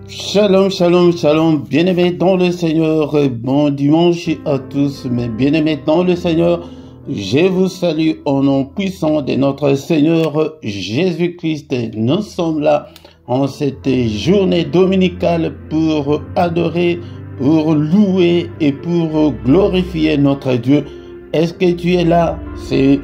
Shalom, shalom, shalom, bien-aimés dans le Seigneur, bon dimanche à tous mes bien-aimés dans le Seigneur. Je vous salue au nom puissant de notre Seigneur Jésus-Christ. Nous sommes là en cette journée dominicale pour adorer, pour louer et pour glorifier notre Dieu. Est-ce que tu es là? C'est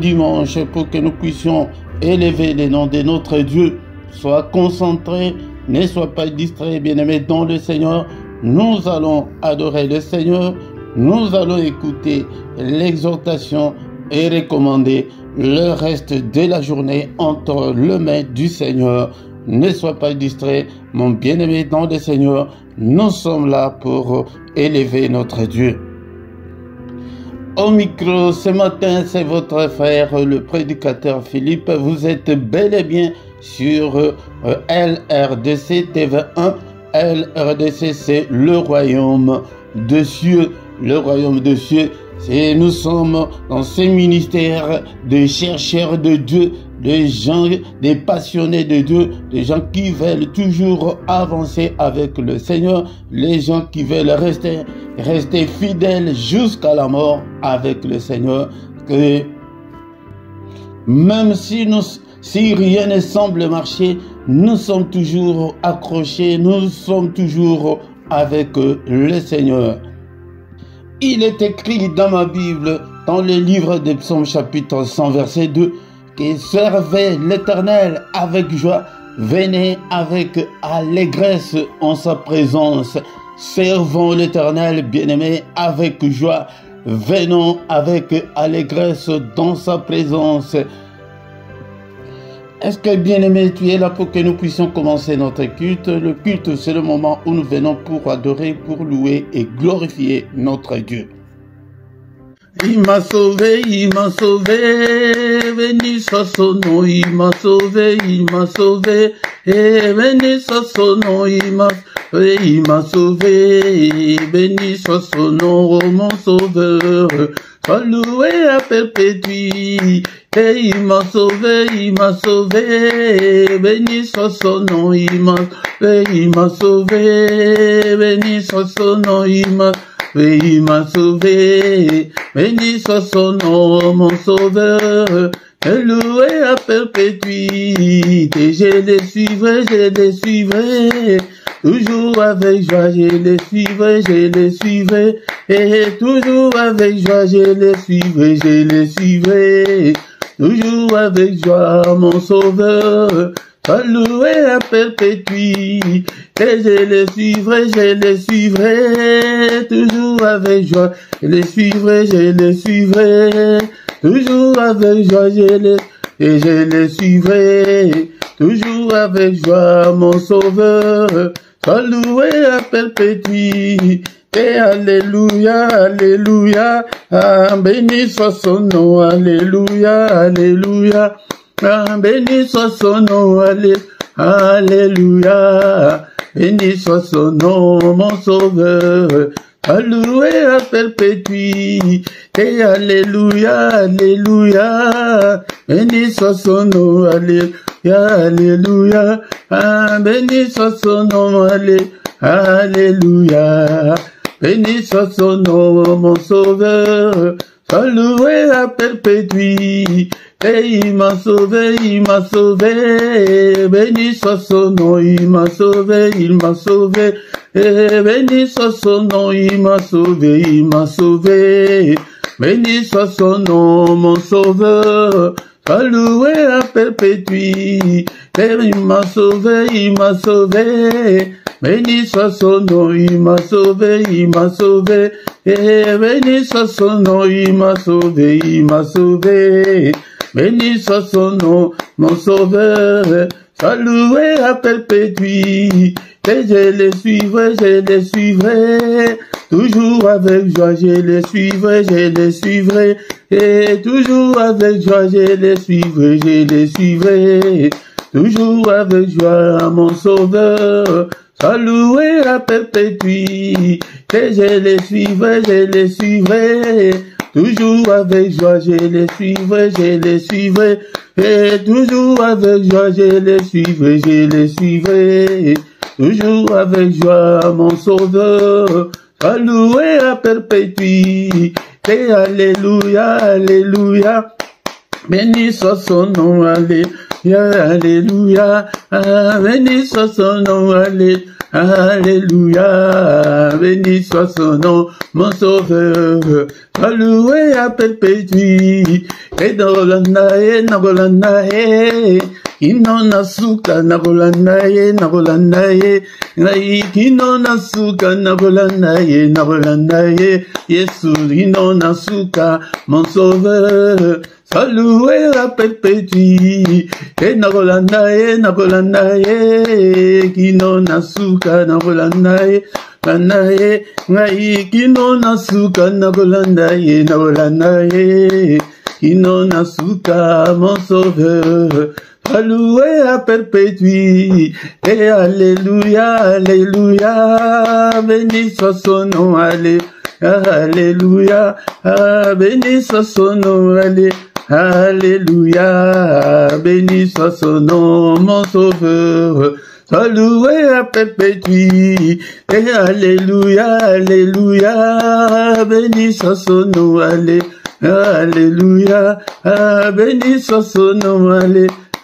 dimanche pour que nous puissions élever le nom de notre Dieu. Sois concentré. Ne sois pas distrait, bien-aimé dans le Seigneur. Nous allons adorer le Seigneur. Nous allons écouter l'exhortation et recommander le reste de la journée entre les mains du Seigneur. Ne sois pas distrait, mon bien-aimé dans le Seigneur. Nous sommes là pour élever notre Dieu. Au micro, ce matin, c'est votre frère, le prédicateur Philippe. Vous êtes bel et bien sur LRDC TV1. LRDC, c'est le royaume de cieux. Le royaume de cieux, c'est nous sommes dans ces ministères de chercheurs de Dieu, des gens, des passionnés de Dieu, des gens qui veulent toujours avancer avec le Seigneur, les gens qui veulent rester fidèles jusqu'à la mort avec le Seigneur. Que même si rien ne semble marcher, nous sommes toujours accrochés, nous sommes toujours avec le Seigneur. Il est écrit dans ma Bible, dans le livre des Psaumes chapitre 100 verset 2, que servez l'Éternel avec joie, venez avec allégresse en sa présence. Servons l'Éternel, bien-aimé, avec joie, venons avec allégresse dans sa présence. Est-ce que, bien-aimé, tu es là pour que nous puissions commencer notre culte? Le culte, c'est le moment où nous venons pour adorer, pour louer et glorifier notre Dieu. Il m'a sauvé, béni soit son nom, il m'a sauvé, et béni soit son nom, il m'a sauvé, béni soit son nom, oh mon sauveur, sois loué à perpétuité. Et il m'a sauvé, béni soit son nom, il m'a sauvé, béni soit son nom, il m'a sauvé, béni soit son nom, mon sauveur, et loué à perpétuité. Je les suivrai, toujours avec joie, je les suivrai, et toujours avec joie, je les suivrai, toujours avec joie, mon sauveur, sois loué à perpétuité. Et je les suivrai, toujours avec joie, je les suivrai, toujours avec joie, je les suivrai, toujours avec joie, mon sauveur, sois loué à perpétuité. Et alléluia, alléluia, ah, béni soit son nom, alléluia, alléluia, ah, béni soit son nom, alléluia, béni soit son nom, mon sauveur, alloué à perpétuité. Et alléluia, alléluia, béni soit son nom, alléluia, alléluia, ah, béni soit son nom, alléluia. Béni soit son nom, mon sauveur, sois loué à perpétuité. Et il m'a sauvé, béni soit son nom, il m'a sauvé, et béni soit son nom, il m'a sauvé, béni soit son nom, mon sauveur, sois loué à perpétuité. Et il m'a sauvé, béni soit son nom, il m'a sauvé, et béni soit son nom, il m'a sauvé, béni soit son nom, mon sauveur, sois loué à perpétuité. Et je les suivrai, toujours avec joie, je les suivrai, et toujours avec joie, je les suivrai, toujours avec joie, mon sauveur, sois loué à perpétuité. Et je les suivrai, toujours avec joie, je les suivrai, et toujours avec joie, je les suivrai, toujours avec joie, mon sauveur. Sois loué à perpétuité. Alléluia, alléluia. Béni soit son nom, alléluia, alléluia. Béni soit son nom, alléluia. Alléluia, béni soit son nom, mon sauveur, sois loué à perpétuité. Et Nagolanae, Nagolanae, Kino Nasuka, Nagolanae, Nagolanae, Kino Nasuka, Nagolanae, Nagolanae, Yesu, Kino Nasuka, mon sauveur. Sois loué à perpétuité. Et Nagolanae, Nagolanae, Kino Nasuka, Nagolanae, Nagolanae, Kino Nasuka, Nagolanae, Nagolanae, Kino Nasuka, mon sauveur. Sois loué à perpétuité. Et alléluia, alléluia, béni soit son nom, alléluia. Alléluia, béni soit son nom, alléluia, béni soit son nom, mon sauveur. Sois loué à perpétuité. Alléluia, alléluia, béni soit son nom, alléluia, béni soit son nom,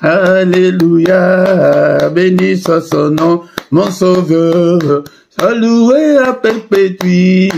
alléluia, béni soit son nom, mon sauveur. Sois loué à perpétuité.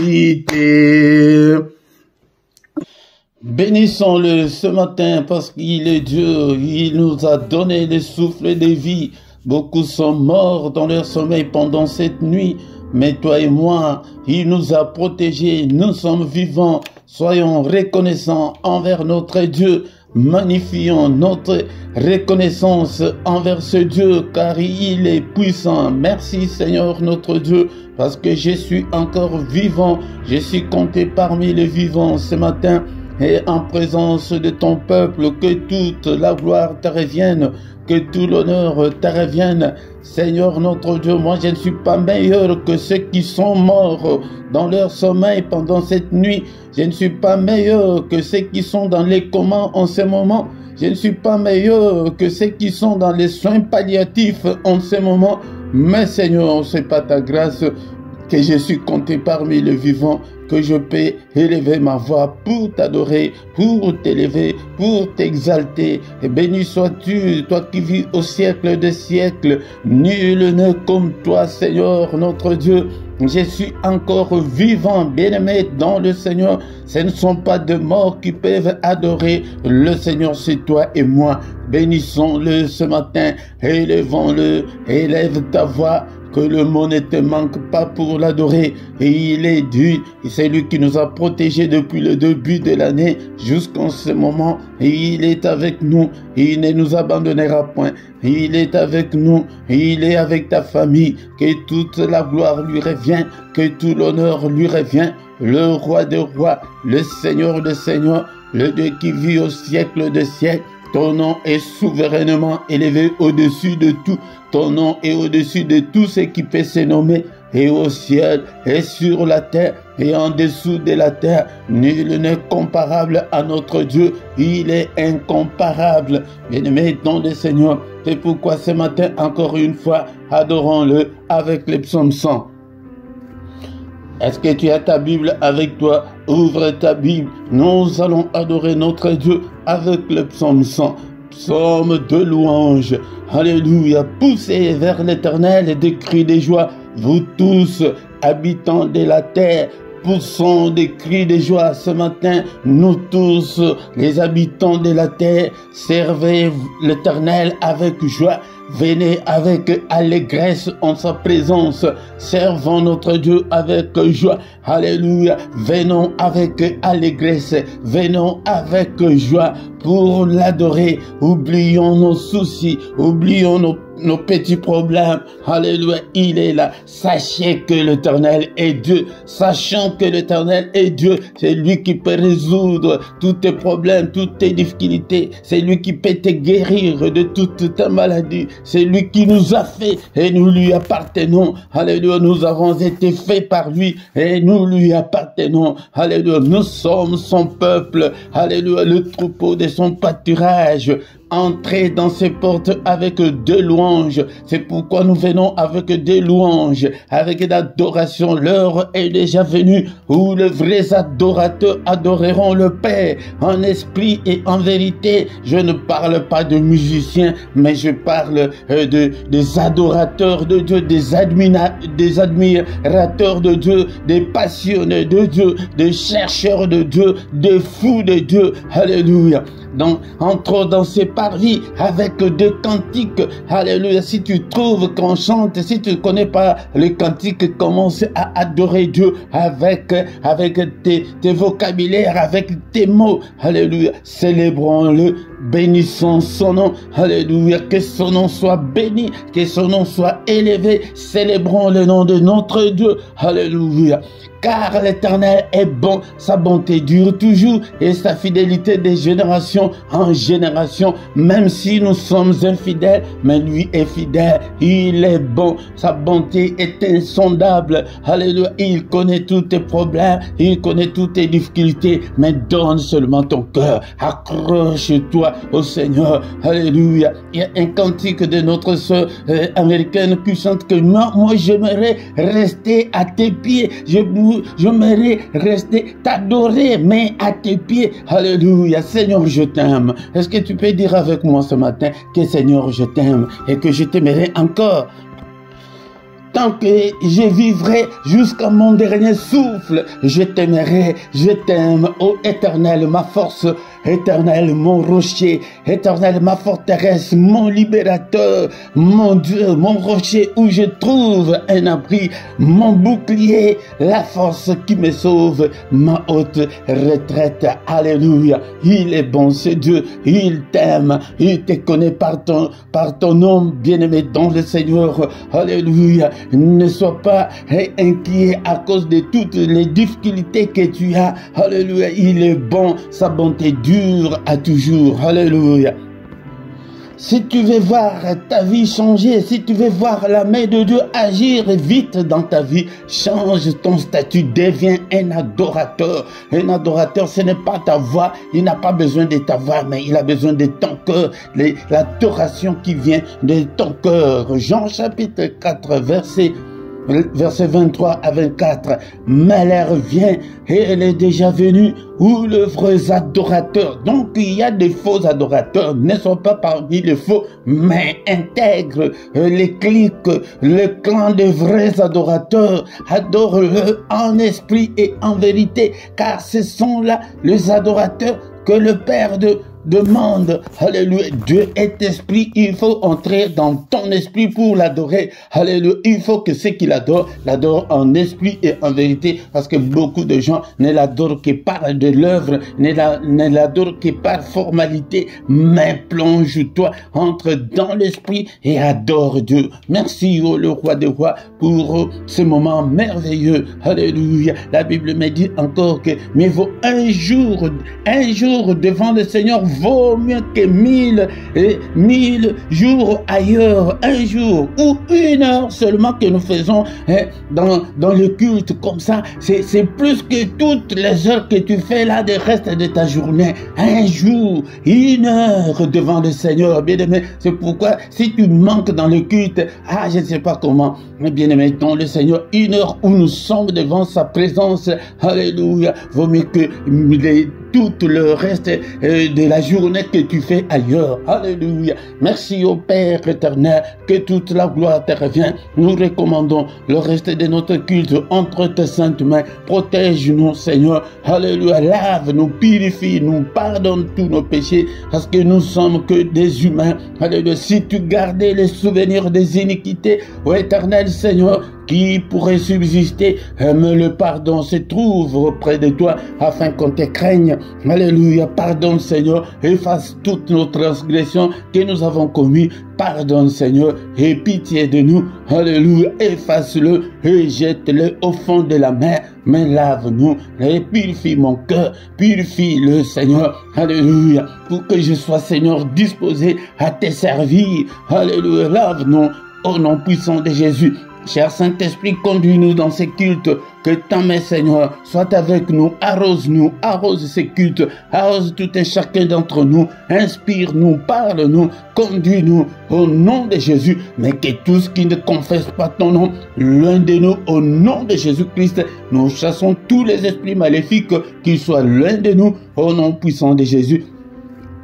Bénissons-le ce matin parce qu'il est Dieu. Il nous a donné le souffle de vie. Beaucoup sont morts dans leur sommeil pendant cette nuit. Mais toi et moi, il nous a protégés. Nous sommes vivants. Soyons reconnaissants envers notre Dieu. Magnifions notre reconnaissance envers ce Dieu car il est puissant. Merci Seigneur notre Dieu parce que je suis encore vivant. Je suis compté parmi les vivants ce matin et en présence de ton peuple. Que toute la gloire te revienne, que tout l'honneur te revienne. Seigneur notre Dieu, moi je ne suis pas meilleur que ceux qui sont morts dans leur sommeil pendant cette nuit. Je ne suis pas meilleur que ceux qui sont dans les comas en ce moment. Je ne suis pas meilleur que ceux qui sont dans les soins palliatifs en ce moment. Mais Seigneur, c'est pas ta grâce que je suis compté parmi les vivants, que je peux élever ma voix pour t'adorer, pour t'élever, pour t'exalter. Et béni sois-tu, toi qui vis au siècle des siècles. Nul n'est comme toi, Seigneur, notre Dieu. Je suis encore vivant, bien-aimé dans le Seigneur. Ce ne sont pas de morts qui peuvent adorer le Seigneur, c'est toi et moi. Bénissons-le ce matin, élevons-le, élève ta voix. Que le mot ne te manque pas pour l'adorer. Et il est Dieu, c'est lui qui nous a protégés depuis le début de l'année jusqu'en ce moment. Et il est avec nous, et il ne nous abandonnera point. Et il est avec nous, et il est avec ta famille. Que toute la gloire lui revient, que tout l'honneur lui revient. Le roi des rois, le Seigneur des seigneurs, le Dieu qui vit au siècle des siècles. Ton nom est souverainement élevé au-dessus de tout. Ton nom est au-dessus de tout ce qui peut se nommer. Et au ciel, et sur la terre, et en dessous de la terre, nul n'est comparable à notre Dieu. Il est incomparable. Bien-aimé dans le Seigneur, c'est pourquoi ce matin, encore une fois, adorons-le avec les psaumes 100. Est-ce que tu as ta Bible avec toi? Ouvre ta Bible. Nous allons adorer notre Dieu avec le psaume 100. Psaume de louange. Alléluia. Poussez vers l'Éternel des cris de joie. Vous tous, habitants de la terre, poussons des cris de joie ce matin. Nous tous, les habitants de la terre, servez l'Éternel avec joie. Venez avec allégresse en sa présence. Servons notre Dieu avec joie. Alléluia. Venons avec allégresse. Venons avec joie pour l'adorer. Oublions nos soucis. Oublions nos petits problèmes. Alléluia. Il est là. Sachez que l'Éternel est Dieu. Sachant que l'Éternel est Dieu. C'est lui qui peut résoudre tous tes problèmes, toutes tes difficultés. C'est lui qui peut te guérir de toute ta maladie. C'est lui qui nous a fait et nous lui appartenons. Alléluia, nous avons été faits par lui et nous lui appartenons. Alléluia, nous sommes son peuple. Alléluia, le troupeau de son pâturage. entrer dans ces portes avec des louanges. C'est pourquoi nous venons avec des louanges, avec l'adoration. L'heure est déjà venue où les vrais adorateurs adoreront le Père en esprit et en vérité. Je ne parle pas de musiciens, mais je parle des adorateurs de Dieu, des admirateurs de Dieu, des passionnés de Dieu, des chercheurs de Dieu, des fous de Dieu. Alléluia. Donc, entrons dans ces parvis avec des cantiques. Alléluia. Si tu trouves qu'on chante, si tu ne connais pas le cantique, commence à adorer Dieu avec tes vocabulaires, avec tes mots. Alléluia. Célébrons-le, bénissons son nom. Alléluia. Que son nom soit béni, que son nom soit élevé. Célébrons le nom de notre Dieu. Alléluia. Car l'Éternel est bon, sa bonté dure toujours et sa fidélité de génération en génération. Même si nous sommes infidèles, mais lui est fidèle, il est bon, sa bonté est insondable. Alléluia, il connaît tous tes problèmes, il connaît toutes tes difficultés, mais donne seulement ton cœur, accroche-toi au Seigneur. Alléluia. Il y a un cantique de notre sœur américaine qui chante que moi j'aimerais rester à tes pieds, j'aimerais rester t'adorer, mais à tes pieds. Alléluia. Seigneur, je t'aime. Est-ce que tu peux dire avec moi ce matin que Seigneur, je t'aime et que je t'aimerai encore? Tant que je vivrai jusqu'à mon dernier souffle, je t'aimerai, je t'aime, ô Éternel, ma force, Éternel, mon rocher, Éternel, ma forteresse, mon libérateur, mon Dieu, mon rocher où je trouve un abri, mon bouclier, la force qui me sauve, ma haute retraite. Alléluia. Il est bon, ce Dieu, il t'aime, il te connaît par ton nom, bien-aimé dans le Seigneur. Alléluia. Ne sois pas inquiet à cause de toutes les difficultés que tu as. Alléluia. Il est bon, sa bonté dure à toujours. Alléluia. Si tu veux voir ta vie changer, si tu veux voir la main de Dieu agir vite dans ta vie, change ton statut, deviens un adorateur. Un adorateur, ce n'est pas ta voix, il n'a pas besoin de ta voix, mais il a besoin de ton cœur, l'adoration qui vient de ton cœur. Jean chapitre 4, verset 23 à 24, mais l'heure vient et elle est déjà venue où les vrais adorateurs, donc il y a des faux adorateurs, ne sont pas parmi les faux, mais intègre les clics, le clan des vrais adorateurs, adore-le en esprit et en vérité, car ce sont là les adorateurs que le Père demande. Alléluia. Dieu est esprit. Il faut entrer dans ton esprit pour l'adorer. Alléluia. Il faut que ceux qui l'adorent en esprit et en vérité. Parce que beaucoup de gens ne l'adorent que par de l'œuvre, ne l'adorent que par formalité. Mais plonge-toi, entre dans l'esprit et adore Dieu. Merci, oh le roi des rois, pour ce moment merveilleux. Alléluia. La Bible me dit encore que mieux vaut un jour devant le Seigneur vaut mieux que 1000 jours ailleurs. Un jour ou une heure seulement que nous faisons dans le culte comme ça, c'est plus que toutes les heures que tu fais là du reste de ta journée. Un jour, une heure devant le Seigneur, bien-aimé. C'est pourquoi si tu manques dans le culte, je ne sais pas comment, mais bien-aimé, dans le Seigneur, une heure où nous sommes devant sa présence, alléluia, vaut mieux que tout le reste de la journée que tu fais ailleurs. Alléluia. Merci au Père éternel, que toute la gloire te revient. Nous recommandons le reste de notre culte entre tes saintes mains. Protège-nous, Seigneur. Alléluia. Lave-nous, purifie-nous, pardonne tous nos péchés, parce que nous sommes que des humains. Alléluia. Si tu gardais les souvenirs des iniquités, ô éternel Seigneur, qui pourrait subsister, mais le pardon se trouve auprès de toi, afin qu'on te craigne. Alléluia. Pardonne, Seigneur, efface toutes nos transgressions que nous avons commises. Pardonne, Seigneur, et pitié de nous. Alléluia. Efface-le et jette-le au fond de la mer. Mais lave-nous et purifie mon cœur. Purifie-le, Seigneur. Alléluia. Pour que je sois, Seigneur, disposé à te servir. Alléluia. Lave-nous au nom puissant de Jésus. Cher Saint-Esprit, conduis-nous dans ces cultes. Que ta main, Seigneur, soit avec nous. Arrose-nous, arrose ces cultes. Arrose tout un chacun d'entre nous. Inspire-nous, parle-nous, conduis-nous au nom de Jésus. Mais que tous qui ne confessent pas ton nom, l'un de nous, au nom de Jésus-Christ, nous chassons tous les esprits maléfiques, qu'ils soient l'un de nous, au nom puissant de Jésus.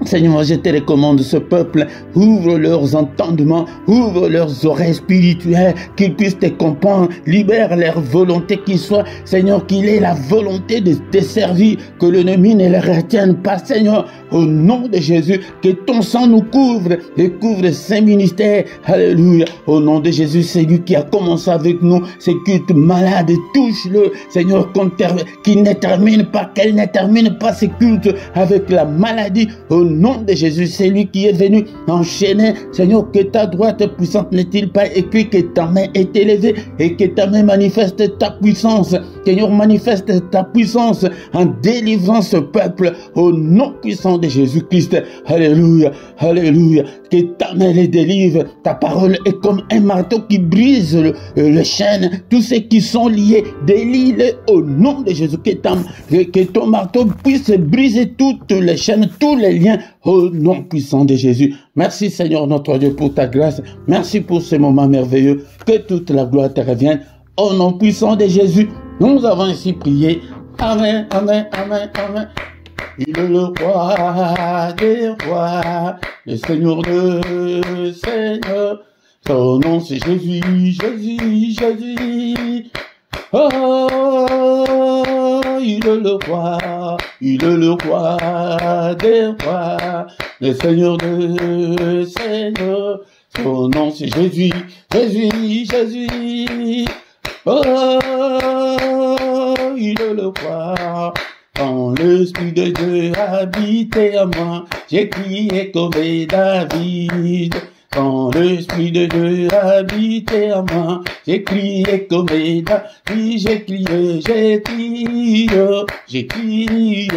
Seigneur, je te recommande ce peuple, ouvre leurs entendements, ouvre leurs oreilles spirituelles, qu'ils puissent te comprendre, libère leur volonté, qu'il soit, Seigneur, qu'il ait la volonté de te servir, que l'ennemi ne les retienne pas, Seigneur, au nom de Jésus, que ton sang nous couvre, et couvre saint ministère, alléluia, au nom de Jésus, c'est lui qui a commencé avec nous, ces cultes malades, touche-le, Seigneur, qu'il ne termine pas, qu'elle ne termine pas ces cultes avec la maladie, au nom de Jésus, c'est lui qui est venu enchaîner. Seigneur, que ta droite puissante n'est-il pas écrit, que ta main est élevée et que ta main manifeste ta puissance. Seigneur, manifeste ta puissance en délivrant ce peuple au nom puissant de Jésus-Christ. Alléluia, alléluia. Que ta main les délivre. Ta parole est comme un marteau qui brise le chêne. Tous ceux qui sont liés, délie-les au nom de Jésus. Que ton marteau puisse briser toutes les chaînes, tous les liens au nom puissant de Jésus. Merci Seigneur notre Dieu pour ta grâce. Merci pour ce moment merveilleux. Que toute la gloire te revienne. Au nom puissant de Jésus, nous avons ainsi prié. Amen, amen, amen, amen. Il est le roi des rois, le Seigneur de Seigneurs. Son nom c'est Jésus, Jésus, Jésus. Oh, il est le roi des rois, le Seigneur de Seigneurs. Son nom c'est Jésus, Jésus, Jésus. Oh, il est le roi. Quand l'Esprit de Dieu habitait à moi, j'ai crié comme David. Quand l'Esprit de Dieu habitait à moi, j'ai crié comme David, j'ai crié, j'ai crié, j'ai crié,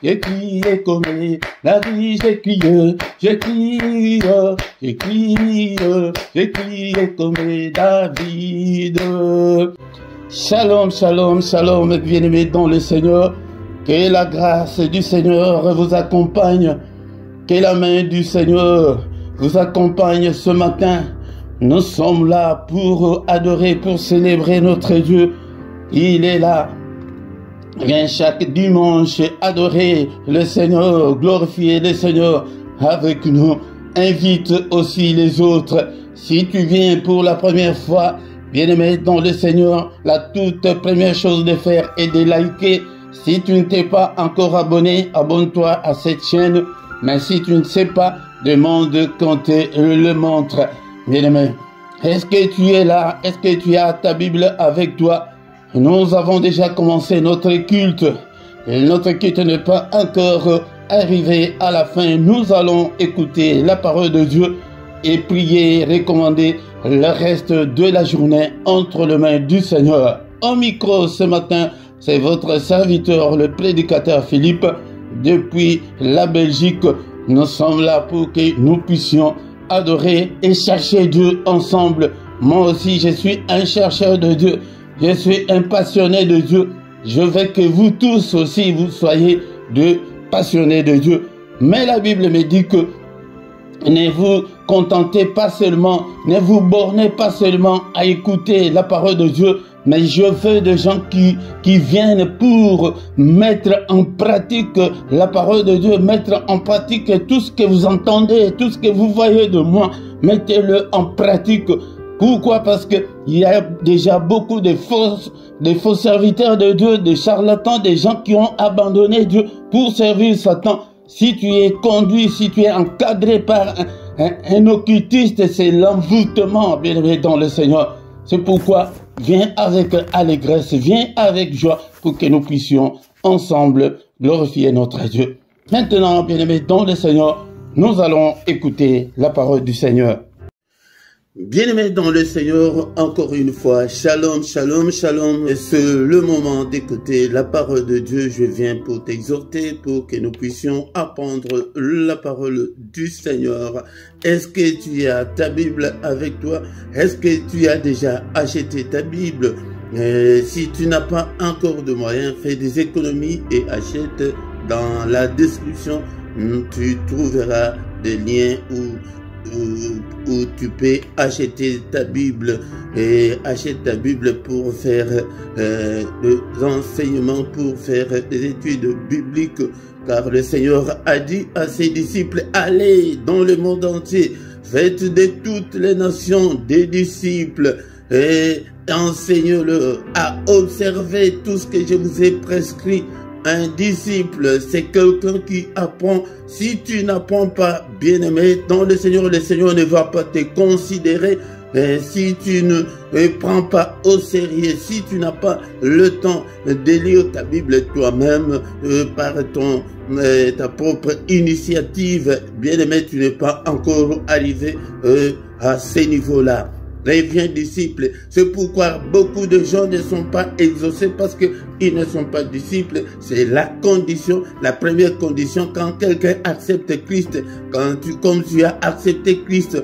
j'ai crié comme David, j'ai crié, j'ai crié, j'ai crié, j'ai crié comme David. Shalom, shalom, shalom, bien-aimés dans le Seigneur. Que la grâce du Seigneur vous accompagne. Que la main du Seigneur vous accompagne ce matin. Nous sommes là pour adorer, pour célébrer notre Dieu. Il est là. Viens chaque dimanche adorer le Seigneur, glorifier le Seigneur avec nous. Invite aussi les autres. Si tu viens pour la première fois, bien-aimé dans le Seigneur, la toute première chose de faire est de liker. Si tu ne t'es pas encore abonné, abonne-toi à cette chaîne. Mais si tu ne sais pas, demande qu'on te le montre. Bien-aimé, est-ce que tu es là? Est-ce que tu as ta Bible avec toi? Nous avons déjà commencé notre culte. Et notre culte n'est pas encore arrivé à la fin. Nous allons écouter la parole de Dieu et prier, recommander le reste de la journée entre les mains du Seigneur. Au micro ce matin, c'est votre serviteur, le prédicateur Philippe, depuis la Belgique. Nous sommes là pour que nous puissions adorer et chercher Dieu ensemble. Moi aussi, je suis un chercheur de Dieu. Je suis un passionné de Dieu. Je veux que vous tous aussi, vous soyez de passionnés de Dieu. Mais la Bible me dit que ne vous contentez pas seulement, ne vous bornez pas seulement à écouter la parole de Dieu, mais je veux des gens qui viennent pour mettre en pratique la parole de Dieu, mettre en pratique tout ce que vous entendez, tout ce que vous voyez de moi, mettez-le en pratique. Pourquoi? Parce que il y a déjà beaucoup de faux serviteurs de Dieu, des charlatans, des gens qui ont abandonné Dieu pour servir Satan. Si tu es conduit, si tu es encadré par un occultiste, c'est l'envoûtement, bien aimé dans le Seigneur. C'est pourquoi viens avec allégresse, viens avec joie pour que nous puissions ensemble glorifier notre Dieu. Maintenant, bien aimé dans le Seigneur, nous allons écouter la parole du Seigneur. Bien-aimés dans le Seigneur, encore une fois, shalom, shalom, shalom. Et c'est le moment d'écouter la parole de Dieu. Je viens pour t'exhorter, pour que nous puissions apprendre la parole du Seigneur. Est-ce que tu as ta Bible avec toi? Est-ce que tu as déjà acheté ta Bible? Si tu n'as pas encore de moyens, fais des économies et achète. Dans la description. Tu trouveras des liens où tu peux acheter ta Bible et achète ta Bible pour faire des enseignements, pour faire des études bibliques, car le Seigneur a dit à ses disciples, allez dans le monde entier, faites de toutes les nations des disciples et enseignez-le à observer tout ce que je vous ai prescrit. Un disciple, c'est quelqu'un qui apprend. Si tu n'apprends pas, bien-aimé, dans le Seigneur ne va pas te considérer. Si tu ne prends pas au sérieux, si tu n'as pas le temps de lire ta Bible toi-même par ta propre initiative, bien-aimé, tu n'es pas encore arrivé à ce niveau-là. Reviens disciples. C'est pourquoi beaucoup de gens ne sont pas exaucés parce qu'ils ne sont pas disciples. C'est la condition, la première condition quand quelqu'un accepte Christ. Comme tu as accepté Christ,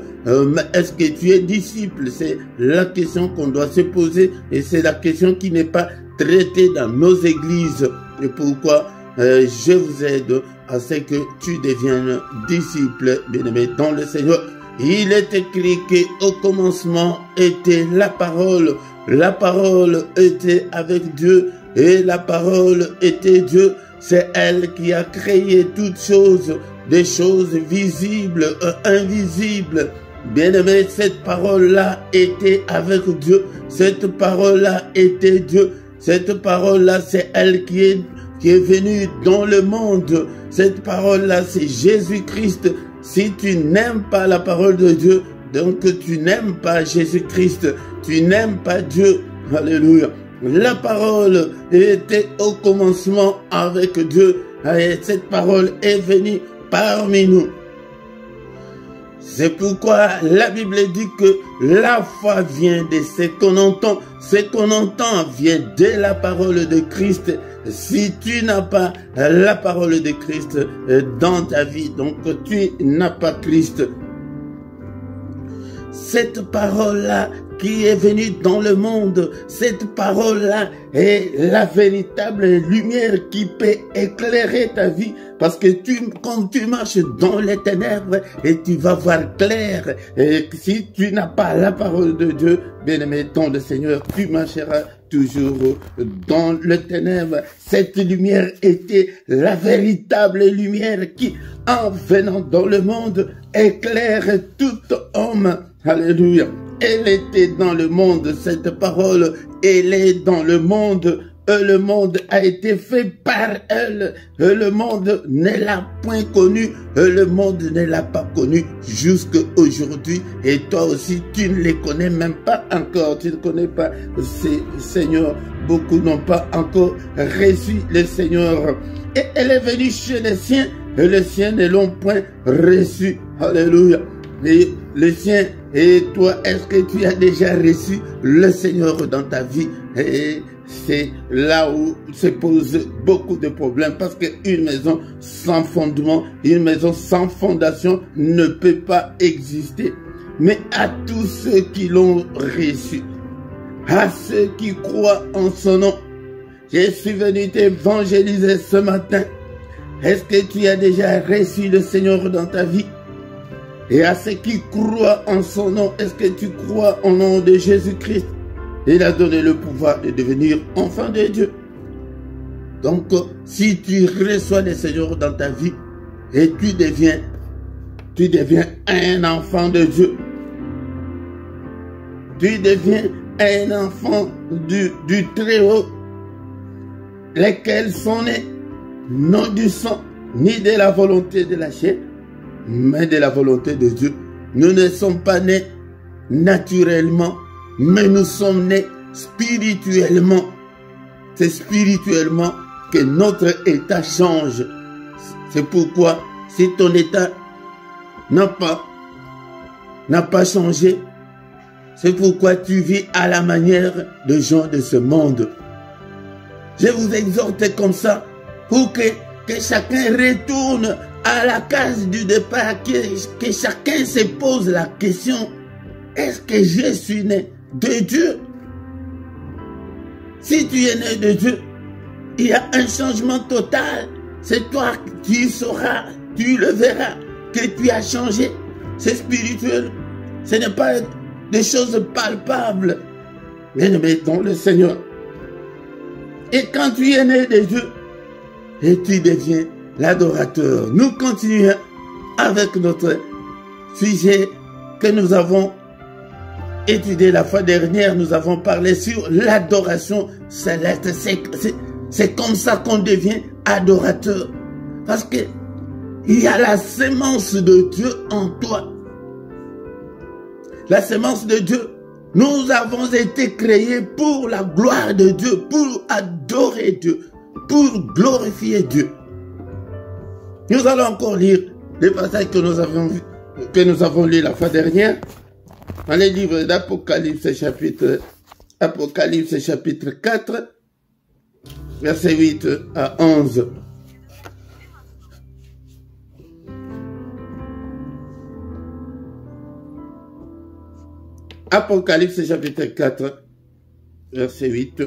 est-ce que tu es disciple? C'est la question qu'on doit se poser et c'est la question qui n'est pas traitée dans nos églises. Et pourquoi je vous aide à ce que tu deviennes disciple, bien-aimé dans le Seigneur. Il est écrit qu'au commencement était la parole était avec Dieu et la parole était Dieu. C'est elle qui a créé toutes choses, des choses visibles, invisibles. Bien-aimé, cette parole-là était avec Dieu, cette parole-là était Dieu, cette parole-là c'est elle qui est venue dans le monde, cette parole-là c'est Jésus-Christ. Si tu n'aimes pas la parole de Dieu, donc tu n'aimes pas Jésus-Christ, tu n'aimes pas Dieu. Alléluia. La parole était au commencement avec Dieu et cette parole est venue parmi nous. C'est pourquoi la Bible dit que la foi vient de ce qu'on entend. Ce qu'on entend vient de la parole de Christ. Si tu n'as pas la parole de Christ dans ta vie, donc tu n'as pas Christ. Cette parole-là qui est venue dans le monde, cette parole-là est la véritable lumière qui peut éclairer ta vie. Parce que quand tu marches dans les ténèbres, et tu vas voir clair. Et si tu n'as pas la parole de Dieu, bien-aimé dans le Seigneur, tu marcheras toujours dans le ténèbre. Cette lumière était la véritable lumière qui, en venant dans le monde, éclaire tout homme. Alléluia. Elle était dans le monde, cette parole, elle est dans le monde a été fait par elle, le monde ne l'a point connu, le monde ne l'a pas connu jusqu'à aujourd'hui, et toi aussi tu ne les connais même pas encore, tu ne connais pas ces Seigneurs, beaucoup n'ont pas encore reçu le Seigneur, et elle est venue chez les siens, et les siens ne l'ont point reçu, alléluia. Et les siens, et toi, est-ce que tu as déjà reçu le Seigneur dans ta vie? Et c'est là où se posent beaucoup de problèmes parce qu'une maison sans fondement, une maison sans fondation ne peut pas exister. Mais à tous ceux qui l'ont reçu, à ceux qui croient en son nom, je suis venu t'évangéliser ce matin. Est-ce que tu as déjà reçu le Seigneur dans ta vie? Et à ceux qui croient en son nom, est-ce que tu crois au nom de Jésus-Christ? Il a donné le pouvoir de devenir enfant de Dieu. Donc, si tu reçois le Seigneur dans ta vie et tu deviens un enfant de Dieu, tu deviens un enfant du Très-Haut, lesquels sont nés non du sang, ni de la volonté de la chair, mais de la volonté de Dieu. Nous ne sommes pas nés naturellement, mais nous sommes nés spirituellement. C'est spirituellement que notre état change. C'est pourquoi, si ton état n'a pas changé, C'est pourquoi tu vis à la manière de gens de ce monde. Je vous exhorte comme ça pour que chacun retourne à la case du départ, que chacun se pose la question, est-ce que je suis né de Dieu? Si tu es né de Dieu, il y a un changement total. C'est toi, tu sauras, tu le verras, que tu as changé. C'est spirituel. Ce n'est pas des choses palpables. Mais dans le Seigneur. Et quand tu es né de Dieu, et tu deviens l'adorateur. Nous continuons avec notre sujet que nous avons étudié la fois dernière. Nous avons parlé sur l'adoration céleste. C'est comme ça qu'on devient adorateur. Parce que il y a la sémence de Dieu en toi. La sémence de Dieu. Nous avons été créés pour la gloire de Dieu, pour adorer Dieu, pour glorifier Dieu. Nous allons encore lire les passages que nous avons lus la fois dernière dans les livres d'Apocalypse chapitre 4, versets 8 à 11. Apocalypse chapitre 4, verset 8.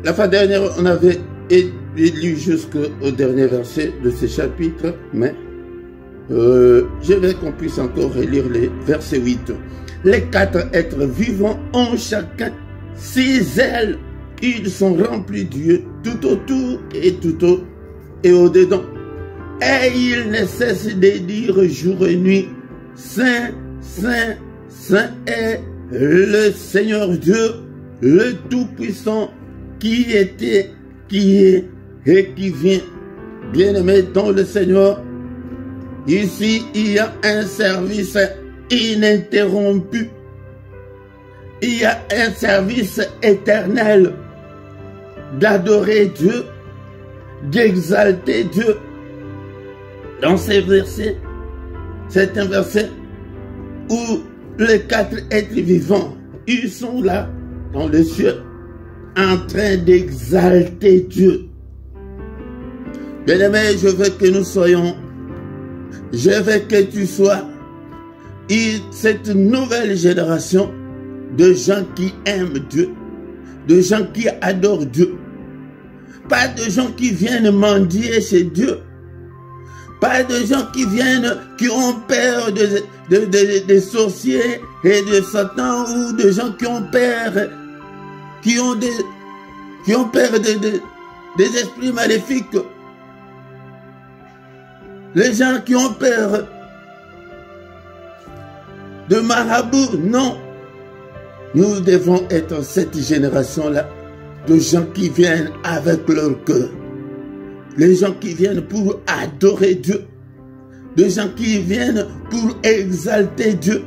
La fois dernière, on avait lu jusqu'au dernier verset de ce chapitre, mais je veux qu'on puisse encore relire les versets 8. Les 4 êtres vivants ont chacun 6 ailes. Ils sont remplis de Dieu tout autour et au-dedans. Et ils ne cessent de dire jour et nuit, Saint, Saint, Saint est le Seigneur Dieu, le Tout-Puissant, qui était, qui est et qui vient. Bien-aimés dans le Seigneur, ici il y a un service ininterrompu. Il y a un service éternel d'adorer Dieu, d'exalter Dieu. Dans ces versets, c'est un verset où les 4 êtres vivants, ils sont là, dans le ciel, en train d'exalter Dieu. Bien-aimé, je veux que nous soyons, je veux que tu sois cette nouvelle génération de gens qui aiment Dieu, de gens qui adorent Dieu. Pas de gens qui viennent mendier chez Dieu. Pas de gens qui viennent, qui ont peur des sorciers et de Satan, ou de gens qui ont peur, des esprits maléfiques. Les gens qui ont peur de marabouts, non. Nous devons être cette génération-là de gens qui viennent avec leur cœur. Les gens qui viennent pour adorer Dieu. Des gens qui viennent pour exalter Dieu.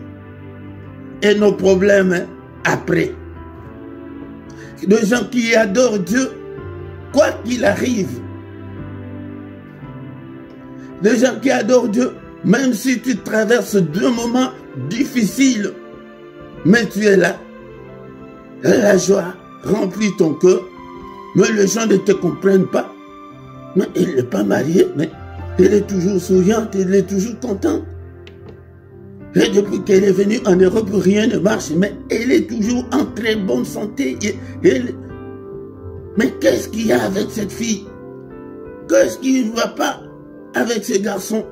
Et nos problèmes après. Des gens qui adorent Dieu, quoi qu'il arrive. Des gens qui adorent Dieu, même si tu traverses 2 moments difficiles, mais tu es là. La joie remplit ton cœur, mais les gens ne te comprennent pas. Mais elle n'est pas mariée, mais elle est toujours souriante, elle est toujours contente. Et depuis qu'elle est venue en Europe, rien ne marche, mais elle est toujours en très bonne santé. Mais qu'est-ce qu'il y a avec cette fille? Qu'est-ce qui ne va pas avec ce garçon?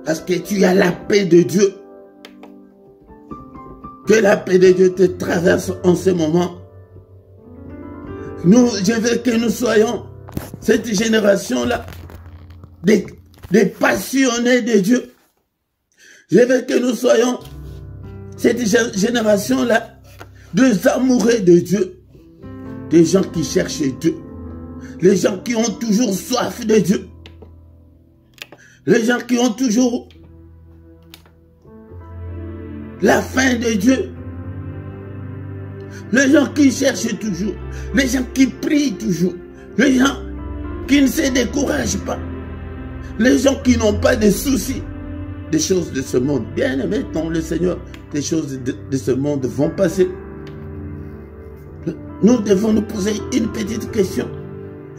Parce que tu as la paix de Dieu. Que la paix de Dieu te traverse en ce moment. Je veux que nous soyons cette génération-là, des passionnés de Dieu. Je veux que nous soyons cette génération-là, des amoureux de Dieu. Des gens qui cherchent Dieu. Les gens qui ont toujours soif de Dieu. Les gens qui ont toujours la faim de Dieu. Les gens qui cherchent toujours. Les gens qui prient toujours. Les gens qui ne se découragent pas. Les gens qui n'ont pas de soucis. des choses de ce monde. Bien-aimés dans le Seigneur, les choses de ce monde vont passer. Nous devons nous poser une petite question.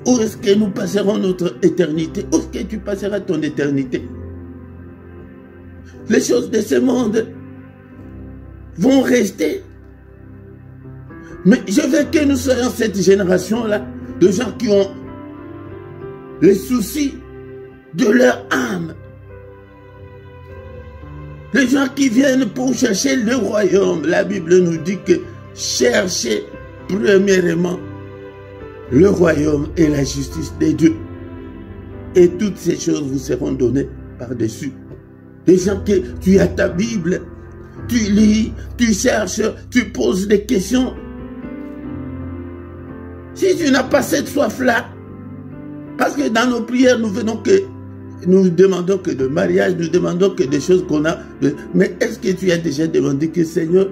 Où est-ce que nous passerons notre éternité? Où est-ce que tu passeras ton éternité? Les choses de ce monde vont rester. Mais je veux que nous soyons cette génération-là de gens qui ont les soucis de leur âme. Les gens qui viennent pour chercher le royaume. La Bible nous dit que cherchez premièrement le royaume et la justice de Dieu. Et toutes ces choses vous seront données par-dessus. Les gens que tu as ta Bible, tu lis, tu cherches, tu poses des questions. Si tu n'as pas cette soif-là, parce que dans nos prières, nous demandons que de mariage, nous demandons que des choses qu'on a. Mais est-ce que tu as déjà demandé que Seigneur,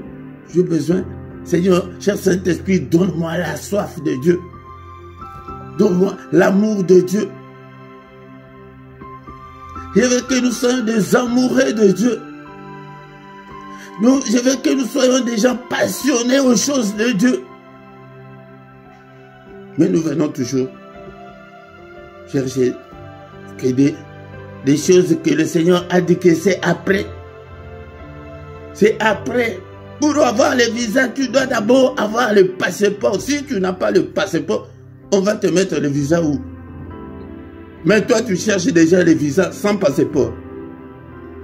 j'ai besoin, Seigneur, cher Saint-Esprit, donne-moi la soif de Dieu. Donne-moi l'amour de Dieu. Je veux que nous soyons des amoureux de Dieu. Je veux que nous soyons des gens passionnés aux choses de Dieu. Mais nous venons toujours chercher que des choses que le Seigneur a dit que c'est après. C'est après. Pour avoir le visa, tu dois d'abord avoir le passeport. Si tu n'as pas le passeport, on va te mettre le visa où? Mais toi, tu cherches déjà le visa sans passeport.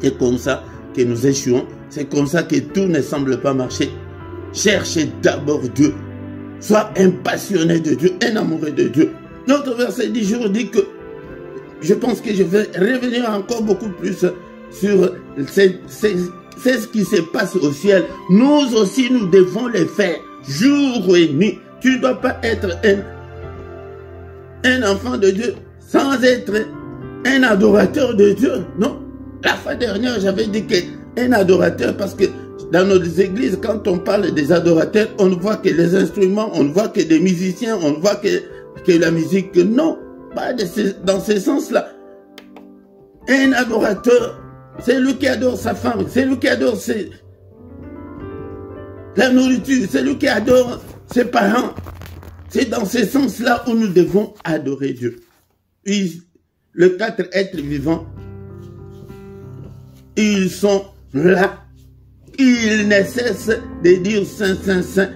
C'est comme ça que nous échouons. C'est comme ça que tout ne semble pas marcher. Cherchez d'abord Dieu. Sois un passionné de Dieu, un amoureux de Dieu. Notre verset du jour dit que, je pense que je vais revenir encore beaucoup plus sur c'est ce qui se passe au ciel. Nous aussi, nous devons le faire jour et nuit. Tu ne dois pas être un enfant de Dieu sans être un adorateur de Dieu. Non. La fois dernière, j'avais dit qu'un adorateur, parce que dans nos églises, quand on parle des adorateurs, on ne voit que les instruments, on ne voit que des musiciens, on ne voit que la musique. Non, pas dans ce sens-là. Un adorateur, c'est lui qui adore sa femme, c'est lui qui adore la nourriture, c'est lui qui adore ses parents. C'est dans ce sens-là où nous devons adorer Dieu. Puis, les 4 êtres vivants, ils sont là. Ils ne cessent de dire Saint, Saint, Saint.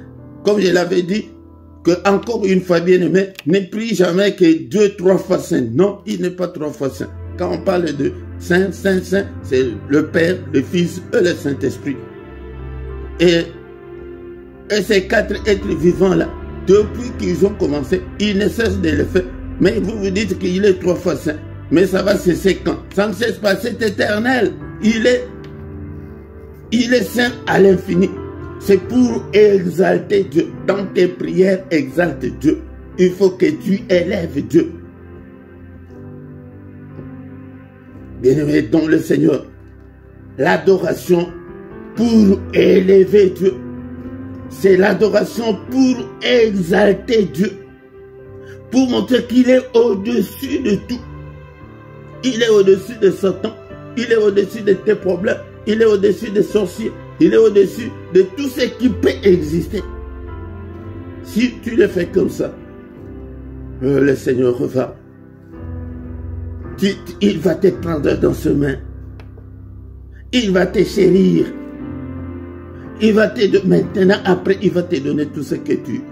Comme je l'avais dit, que encore une fois, bien-aimé, ne prie jamais que 2, 3 fois Saint. Non, il n'est pas 3 fois Saint. Quand on parle de Saint, Saint, Saint, c'est le Père, le Fils et le Saint-Esprit. Et ces 4 êtres vivants-là, depuis qu'ils ont commencé, ils ne cessent de le faire. Mais vous vous dites qu'il est 3 fois Saint. Mais ça va cesser quand? Ça ne cesse pas, c'est éternel. Il est saint à l'infini. C'est pour exalter Dieu. Dans tes prières, exalte Dieu. Il faut que tu élèves Dieu. Bien-aimé dans le Seigneur, l'adoration pour élever Dieu, c'est l'adoration pour exalter Dieu, pour montrer qu'il est au-dessus de tout. Il est au-dessus de Satan, il est au-dessus de tes problèmes, il est au-dessus des sorciers, il est au-dessus de tout ce qui peut exister. Si tu le fais comme ça, le Seigneur va. Il va te prendre dans ses mains. Il va te chérir. Il va te maintenant, après, il va te donner tout ce que tu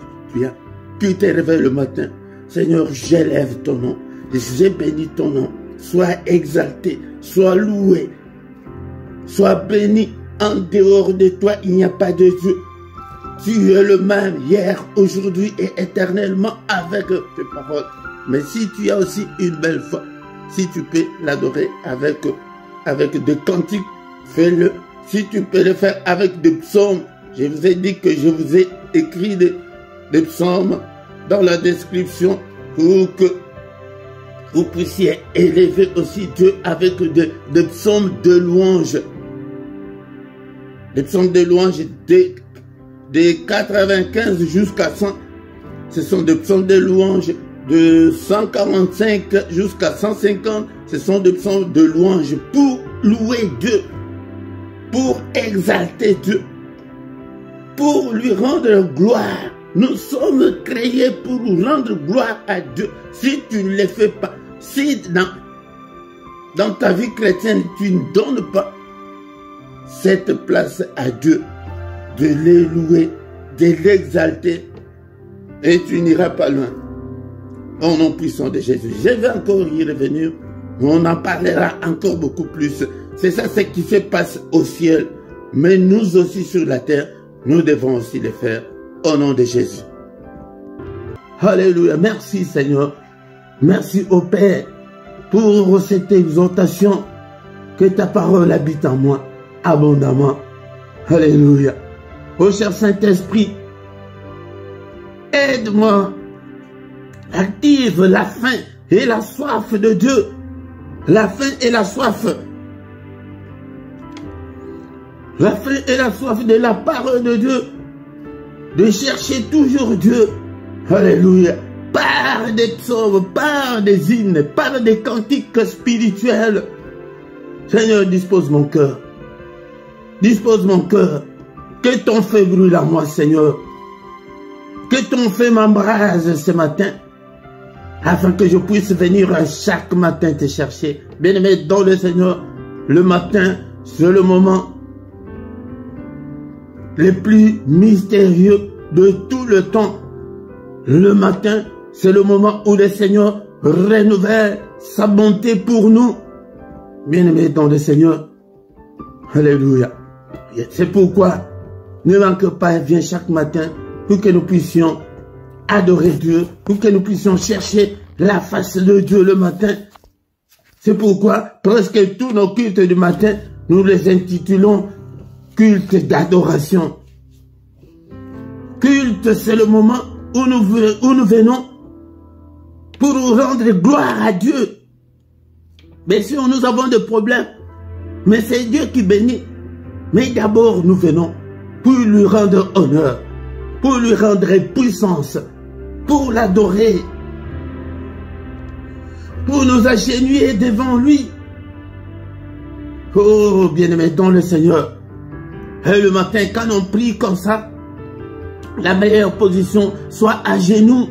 as. Tu te réveilles le matin. Seigneur, j'élève ton nom. J'ai béni ton nom. Sois exalté, sois loué, sois béni. En dehors de toi, il n'y a pas de Dieu. Tu es le même hier, aujourd'hui et éternellement avec tes paroles. Mais si tu as aussi une belle foi, si tu peux l'adorer avec des cantiques, fais-le. Si tu peux le faire avec des psaumes, je vous ai dit que je vous ai écrit des psaumes dans la description pour que vous puissiez élever aussi Dieu avec des psaumes de louange. Des psaumes de louange de 95 jusqu'à 100. Ce sont des psaumes de louange de 145 jusqu'à 150. Ce sont des psaumes de louange pour louer Dieu, pour exalter Dieu, pour lui rendre gloire. Nous sommes créés pour rendre gloire à Dieu. Si tu ne le fais pas, si dans ta vie chrétienne, tu ne donnes pas cette place à Dieu, de les louer, de l'exalter, et tu n'iras pas loin. Au nom puissant de Jésus. Je vais encore y revenir, mais on en parlera encore beaucoup plus. C'est ça ce qui se passe au ciel, mais nous aussi sur la terre, nous devons aussi le faire au nom de Jésus. Alléluia. Merci Seigneur. Merci au Père pour cette exhortation, que ta parole habite en moi abondamment. Alléluia. Ô cher Saint-Esprit, aide-moi, active la faim et la soif de Dieu. La faim et la soif. La faim et la soif de la parole de Dieu. De chercher toujours Dieu. Alléluia. Par des psaumes, par des hymnes, par des cantiques spirituels. Seigneur, dispose mon cœur. Dispose mon cœur. Que ton feu brûle à moi, Seigneur. Que ton feu m'embrase ce matin. Afin que je puisse venir chaque matin te chercher. Bien-aimé dans le Seigneur, le matin, c'est le moment le plus mystérieux de tout le temps. Le matin, c'est le moment où le Seigneur renouvelle sa bonté pour nous. Bien-aimé dans le Seigneur, alléluia. C'est pourquoi ne manque pas, viens chaque matin pour que nous puissions adorer Dieu, pour que nous puissions chercher la face de Dieu le matin. C'est pourquoi presque tous nos cultes du matin, nous les intitulons culte d'adoration. Culte, c'est le moment où nous venons pour rendre gloire à Dieu. Bien sûr, nous avons des problèmes, mais c'est Dieu qui bénit. Mais d'abord, nous venons pour lui rendre honneur, pour lui rendre puissance, pour l'adorer, pour nous agenouiller devant lui. Oh, bien-aimé dans le Seigneur. Et le matin, quand on prie comme ça, la meilleure position, soit à genoux.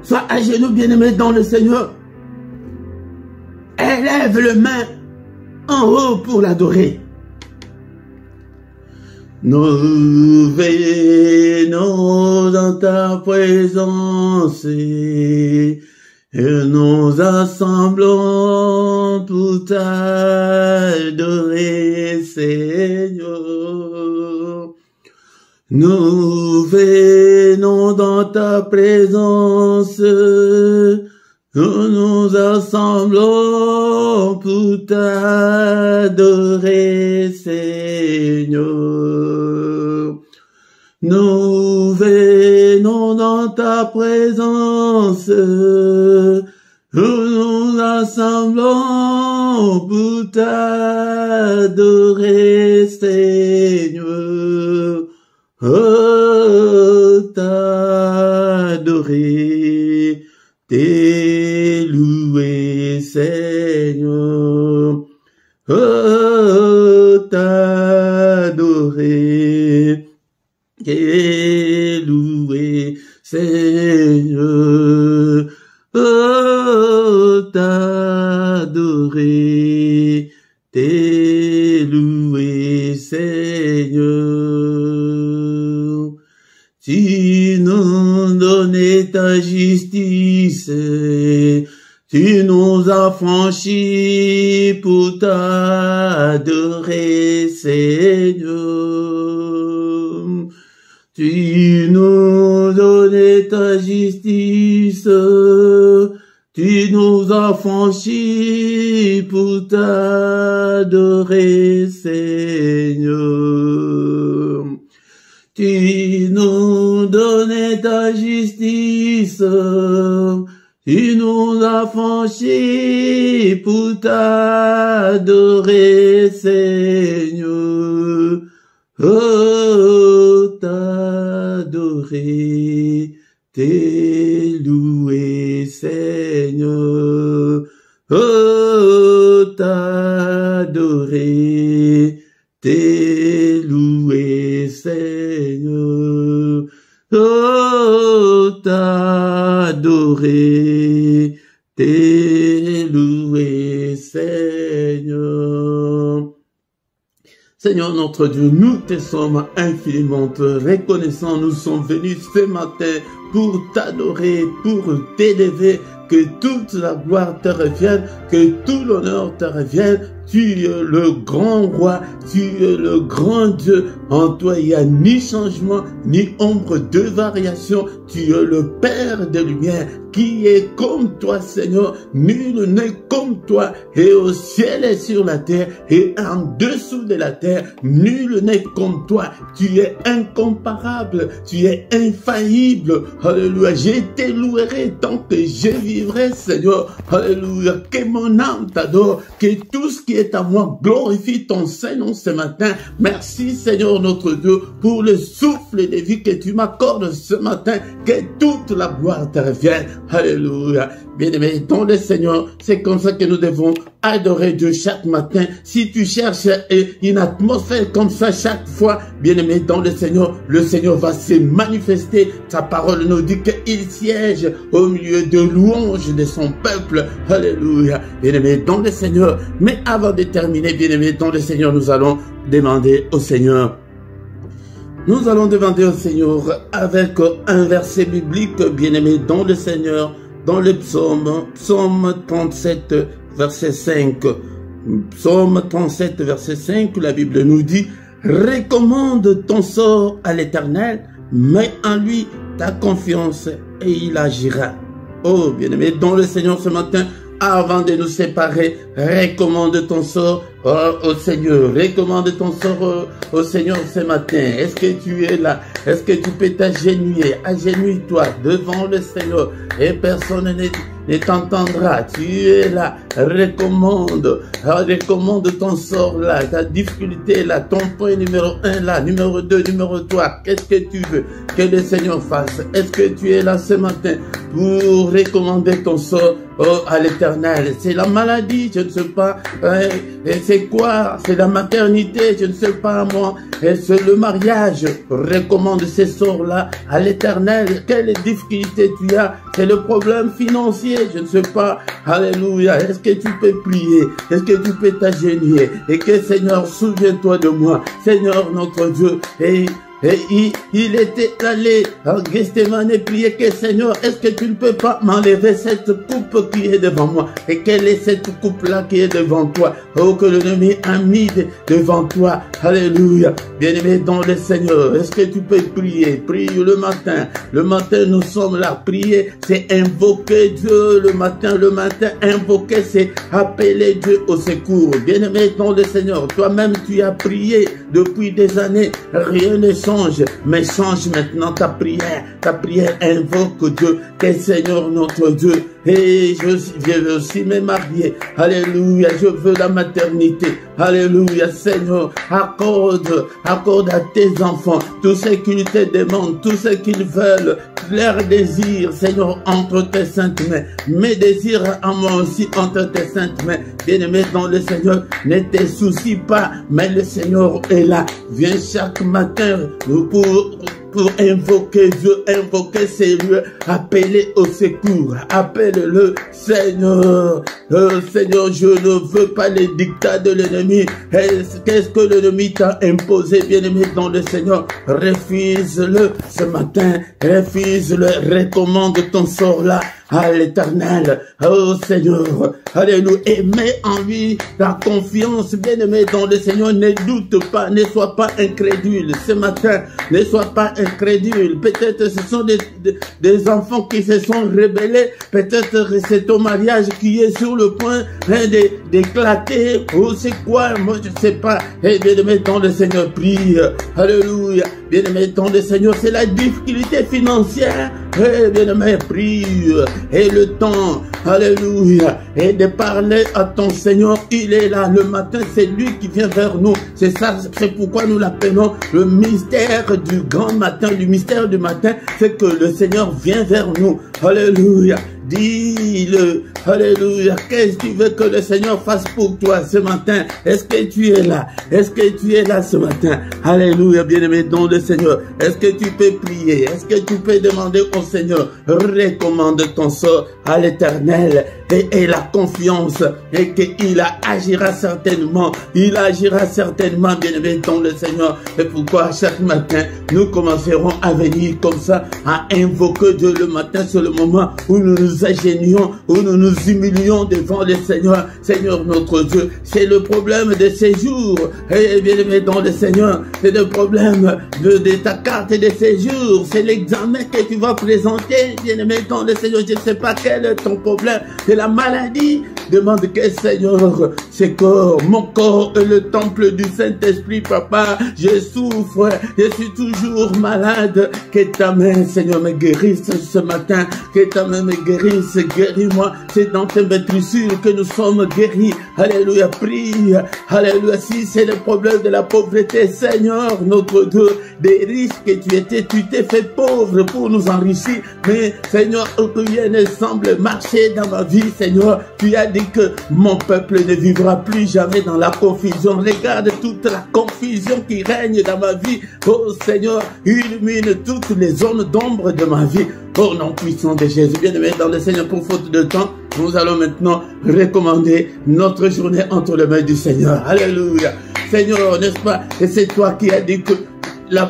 Soit à genoux, bien-aimé dans le Seigneur. Élève le main en haut pour l'adorer. Nous venons dans ta présence et nous assemblons pour t'adorer, Seigneur. Nous venons dans ta présence, nous nous assemblons pour t'adorer, Seigneur. Nous venons dans ta présence, nous nous assemblons pour t'adorer, Seigneur. Oh, t'adorer, t'élouer, Seigneur. Oh, t'adorer, t'élouer, Seigneur. Oh, t'adorer, t'élouer, Seigneur. Tu nous donnais ta justice, tu nous as franchis pour t'adorer, Seigneur. Tu nous donnais ta justice, tu nous as franchis pour t'adorer, Seigneur. Tu nous donnais ta justice, tu nous as franchis pour t'adorer, Seigneur. Oh, t'adorer, t'élouer, Seigneur. Oh, t'adorer, Seigneur. Oh, t'adorer, t'élouer, Seigneur. Seigneur notre Dieu, nous te sommes infiniment reconnaissants. Nous sommes venus ce matin pour t'adorer, pour t'élever, que toute la gloire te revienne, que tout l'honneur te revienne. Tu es le grand roi, tu es le grand Dieu. En toi, il n'y a ni changement, ni ombre de variation. Tu es le Père des lumières, qui est comme toi, Seigneur. Nul n'est comme toi. Et au ciel et sur la terre, et en dessous de la terre, nul n'est comme toi. Tu es incomparable, tu es infaillible. Alléluia. Je t'élouerai tant que je vivrai, Seigneur. Alléluia. Que mon âme t'adore, que tout ce qui est à moi glorifie ton Saint-Nom ce matin. Merci, Seigneur notre Dieu, pour le souffle de vie que tu m'accordes ce matin. Que toute la gloire te revienne. Alléluia. Bien-aimé, dans le Seigneur, c'est comme ça que nous devons adorer Dieu chaque matin. Si tu cherches une atmosphère comme ça chaque fois, bien-aimé, dans le Seigneur va se manifester. Sa parole nous dit qu'il siège au milieu de louanges de son peuple. Alléluia. Bien-aimé, dans le Seigneur. Mais avant de terminer, bien-aimé, dans le Seigneur, nous allons demander au Seigneur. Nous allons demander au Seigneur avec un verset biblique, bien-aimé, dans le Seigneur, dans le psaume 37, verset 5. Psaume 37, verset 5, la Bible nous dit, « Recommande ton sort à l'Éternel, mets en lui ta confiance et il agira. » Oh, bien-aimé, dans le Seigneur ce matin, avant de nous séparer, recommande ton sort au Seigneur. Recommande ton sort au Seigneur ce matin. Est-ce que tu es là? Est-ce que tu peux t'agenouiller? Agenouille-toi devant le Seigneur et personne ne t'entendra. Tu es là. Recommande ton sort là, ta difficulté là, ton point numéro 1 là, numéro 2, numéro 3. Qu'est-ce que tu veux que le Seigneur fasse? Est-ce que tu es là ce matin pour recommander ton sort à l'Éternel? C'est la maladie, je ne sais pas. C'est quoi? C'est la maternité, je ne sais pas moi. C'est le mariage. Recommande ces sorts-là à l'Éternel. Quelle difficulté tu as? C'est le problème financier, je ne sais pas. Alléluia. Est-ce que tu peux prier? Est-ce que tu peux t'agenouiller? Et que Seigneur, souviens-toi de moi. Seigneur notre Dieu. Et il était allé en Gethsémane et prier que Seigneur, est-ce que tu ne peux pas m'enlever cette coupe qui est devant moi? Et quelle est cette coupe-là qui est devant toi? Oh, que l'ennemi a mis devant toi. Alléluia. Bien-aimé dans le Seigneur, est-ce que tu peux prier? Prie le matin. Le matin, nous sommes là. Prier, c'est invoquer Dieu le matin. Le matin, invoquer, c'est appeler Dieu au secours. Bien-aimé dans le Seigneur, toi-même, tu as prié depuis des années. Rien ne change, mais change maintenant ta prière. Ta prière invoque Dieu, que Seigneur notre Dieu. Et je veux aussi me marier. Alléluia, je veux la maternité. Alléluia, Seigneur, accorde à tes enfants tout ce qu'ils te demandent, tout ce qu'ils veulent, leur désir, Seigneur, entre tes saintes mains. Mes désirs à moi aussi entre tes saintes mains. Bien-aimé dans le Seigneur, ne te soucie pas, mais le Seigneur est là. Viens chaque matin pour invoquer Dieu, invoquer ses lieux, appeler au secours, appelle-le Seigneur. Seigneur, je ne veux pas les dictats de l'ennemi. Qu'est-ce que l'ennemi t'a imposé, bien-aimé dans le Seigneur? Refuse-le ce matin, refuse-le, recommande ton sort là à l'Éternel. Oh Seigneur, alléluia, et mets en lui ta confiance, bien-aimé dans le Seigneur. Ne doute pas, ne sois pas incrédule ce matin, ne sois pas incrédule. Peut-être ce sont des enfants qui se sont rebellés, peut-être c'est ton mariage qui est sur le point d'éclater, ou c'est quoi, moi je sais pas. Et bien-aimé dans le Seigneur, prie, alléluia, bien-aimé dans le Seigneur, c'est la difficulté financière. Et bien-aimé, prie, et le temps, alléluia, et de parler à ton Seigneur, il est là le matin, c'est lui qui vient vers nous. C'est ça, c'est pourquoi nous l'appelons le mystère du grand matin, du mystère du matin, c'est que le Seigneur vient vers nous. Alléluia. dis-le. Alléluia. Qu'est-ce que tu veux que le Seigneur fasse pour toi ce matin? Est-ce que tu es là? Est-ce que tu es là ce matin? Alléluia, bien-aimé dans le Seigneur. Est-ce que tu peux prier? Est-ce que tu peux demander au Seigneur? Recommande ton sort à l'Éternel et la confiance et qu'il agira certainement. Il agira certainement, bien-aimé dans le Seigneur. Et pourquoi chaque matin, nous commencerons à venir comme ça, à invoquer Dieu le matin, c'est le moment où nous nous agenouillons, où nous nous humilions devant le Seigneur. Seigneur notre Dieu, c'est le problème de ces jours. Et bien-aimé dans le Seigneur, c'est le problème de ta carte de séjour. C'est l'examen que tu vas présenter, bien-aimé dans le Seigneur. Je ne sais pas quel est ton problème. C'est la maladie. Demande que Seigneur, c'est corps, mon corps est le temple du Saint-Esprit, papa. Je souffre, je suis toujours malade. Que ta main, Seigneur, me guérisse ce matin. Que ta main me guérisse, guéris-moi. C'est dans tes maîtrissures que nous sommes guéris. Alléluia, prie. Alléluia, si c'est le problème de la pauvreté, Seigneur, notre Dieu, des riches que tu étais, tu t'es fait pauvre pour nous enrichir. Mais Seigneur, rien ne semble marcher dans ma vie, Seigneur. Tu as dit que mon peuple ne vivra plus jamais dans la confusion. Regarde toute la confusion qui règne dans ma vie. Oh Seigneur, illumine toutes les zones d'ombre de ma vie. Au nom puissant de Jésus, bien-aimé dans le Seigneur, pour faute de temps, nous allons maintenant recommander notre journée entre les mains du Seigneur. Alléluia. Seigneur, n'est-ce pas? Et c'est toi qui as dit que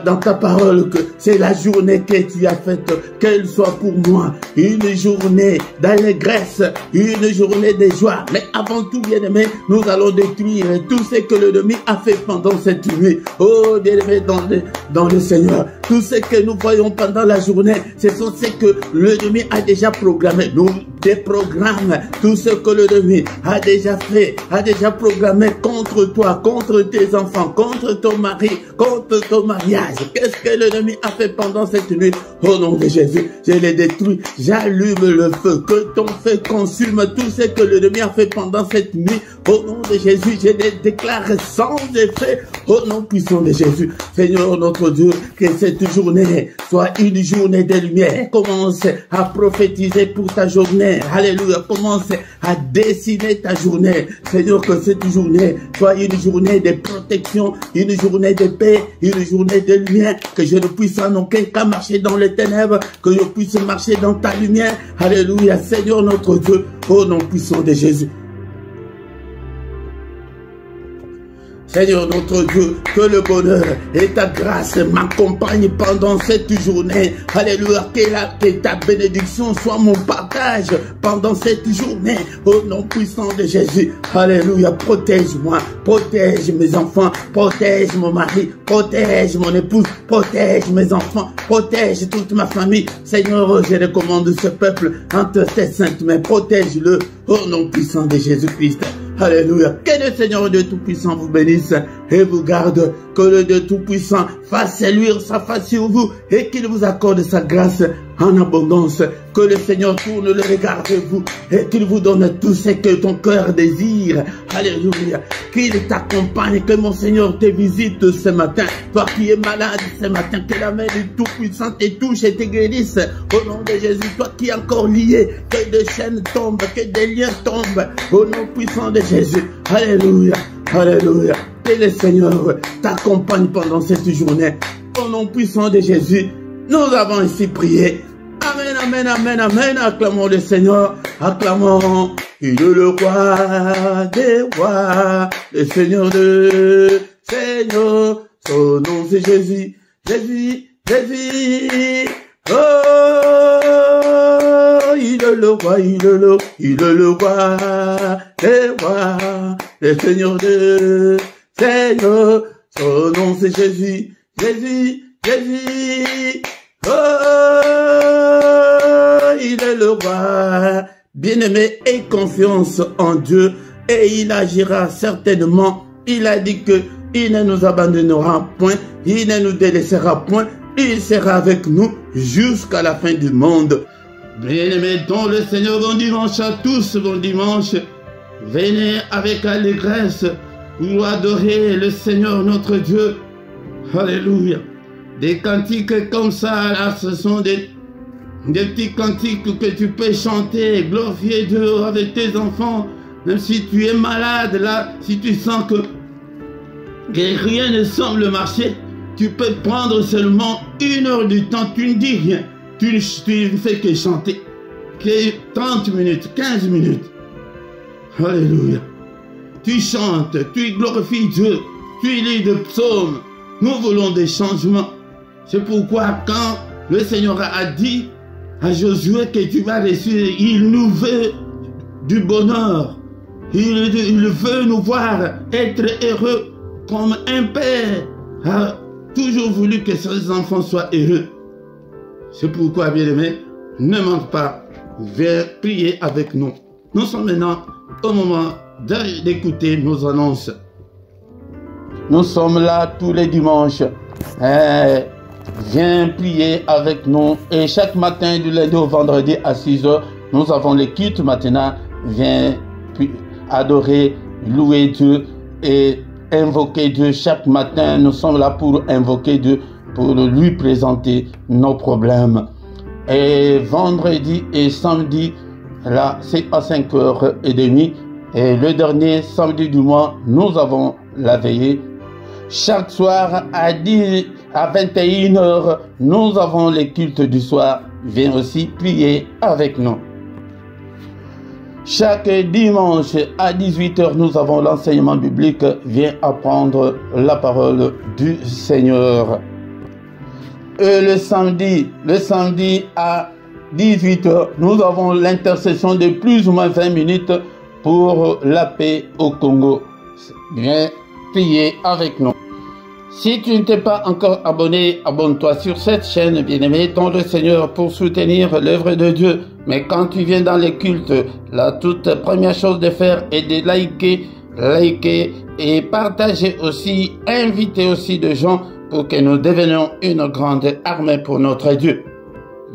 dans ta parole que c'est la journée que tu as faite, qu'elle soit pour moi une journée d'allégresse, une journée de joie. Mais avant tout, bien-aimé, nous allons détruire tout ce que l'ennemi a fait pendant cette nuit. Oh, bien-aimé dans le Seigneur, tout ce que nous voyons pendant la journée, ce sont ce que l'ennemi a déjà programmé. Nous déprogramme tout ce que l'ennemi a déjà fait, a déjà programmé contre toi, contre tes enfants, contre ton mari, contre ton mari. Qu'est-ce que l'ennemi a fait pendant cette nuit? Au nom de Jésus, je les détruis. J'allume le feu. Que ton feu consume tout ce que l'ennemi a fait pendant cette nuit. Au nom de Jésus, je les déclare sans effet. Au nom puissant de Jésus. Seigneur notre Dieu, que cette journée soit une journée de lumière. Commence à prophétiser pour ta journée. Alléluia. Commence à dessiner ta journée. Seigneur, que cette journée soit une journée de protection, une journée de paix, une journée de lumière, que je ne puisse en aucun cas marcher dans les ténèbres, que je puisse marcher dans ta lumière. Alléluia, Seigneur notre Dieu, au nom puissant de Jésus. Seigneur notre Dieu, que le bonheur et ta grâce m'accompagnent pendant cette journée. Alléluia, que ta bénédiction soit mon partage pendant cette journée. Au nom puissant de Jésus. Alléluia, protège-moi, protège mes enfants, protège mon mari, protège mon épouse, protège mes enfants, protège toute ma famille. Seigneur, je recommande ce peuple entre tes saintes mains. Protège-le au nom puissant de Jésus-Christ. Alléluia. Que le Seigneur Dieu Tout-Puissant vous bénisse et vous garde. Que le Dieu Tout-Puissant fasse luire sa face sur vous et qu'il vous accorde sa grâce en abondance. Que le Seigneur tourne le regard vers vous et qu'il vous donne tout ce que ton cœur désire. Alléluia. Qu'il t'accompagne, que mon Seigneur te visite ce matin. Toi qui es malade ce matin, que la main du Tout-Puissant te touche et te guérisse. Au nom de Jésus, toi qui es encore lié, que des chaînes tombent, que des liens tombent. Au nom puissant de Jésus. Alléluia. Alléluia. Que le Seigneur t'accompagne pendant cette journée. Au nom puissant de Jésus, nous avons ainsi prié. Amen, amen, amen, amen. Acclamons le Seigneur. Acclamons. Il est le roi des rois, le Seigneur de Seigneur. Son nom c'est Jésus. Jésus, Jésus. Oh, il est le roi, il est le roi des rois, le Seigneur de Seigneur. Son nom c'est Jésus. Jésus, Jésus. Oh, il est le roi. Bien-aimé, aie confiance en Dieu et il agira certainement. Il a dit que il ne nous abandonnera point, il ne nous délaissera point, il sera avec nous jusqu'à la fin du monde. Bien-aimé dans le Seigneur, bon dimanche à tous, bon dimanche. Venez avec allégresse pour adorer le Seigneur notre Dieu. Alléluia. Des cantiques comme ça, là, ce sont des des petits cantiques que tu peux chanter, glorifier Dieu avec tes enfants, même si tu es malade, là, si tu sens que rien ne semble marcher, tu peux prendre seulement 1 heure du temps, tu ne dis rien, tu ne fais que chanter, que 30 minutes, 15 minutes. Alléluia. Tu chantes, tu glorifies Dieu, tu lis des psaumes. Nous voulons des changements. C'est pourquoi quand le Seigneur a dit à Josué que tu vas reçu, il nous veut du bonheur. Il veut nous voir être heureux comme un père a toujours voulu que ses enfants soient heureux. C'est pourquoi, bien-aimés, ne manque pas, viens prier avec nous. Nous sommes maintenant au moment d'écouter nos annonces. Nous sommes là tous les dimanches. Viens prier avec nous. Et chaque matin, du lundi au vendredi à 6 h, nous avons le culte matinal. Viens adorer, louer Dieu et invoquer Dieu. Chaque matin, nous sommes là pour invoquer Dieu, pour lui présenter nos problèmes. Et vendredi et samedi, là, c'est à 5h30. Et le dernier samedi du mois, nous avons la veillée. Chaque soir à 21 h, nous avons les cultes du soir. Viens aussi prier avec nous. Chaque dimanche à 18 h, nous avons l'enseignement biblique. Viens apprendre la parole du Seigneur. Et le samedi à 18 h, nous avons l'intercession de plus ou moins 20 minutes pour la paix au Congo. Viens prier avec nous. Si tu ne t'es pas encore abonné, abonne-toi sur cette chaîne, bien-aimé, dans le Seigneur, pour soutenir l'œuvre de Dieu. Mais quand tu viens dans les cultes, la toute première chose de faire est de liker et partager aussi, inviter aussi des gens pour que nous devenions une grande armée pour notre Dieu.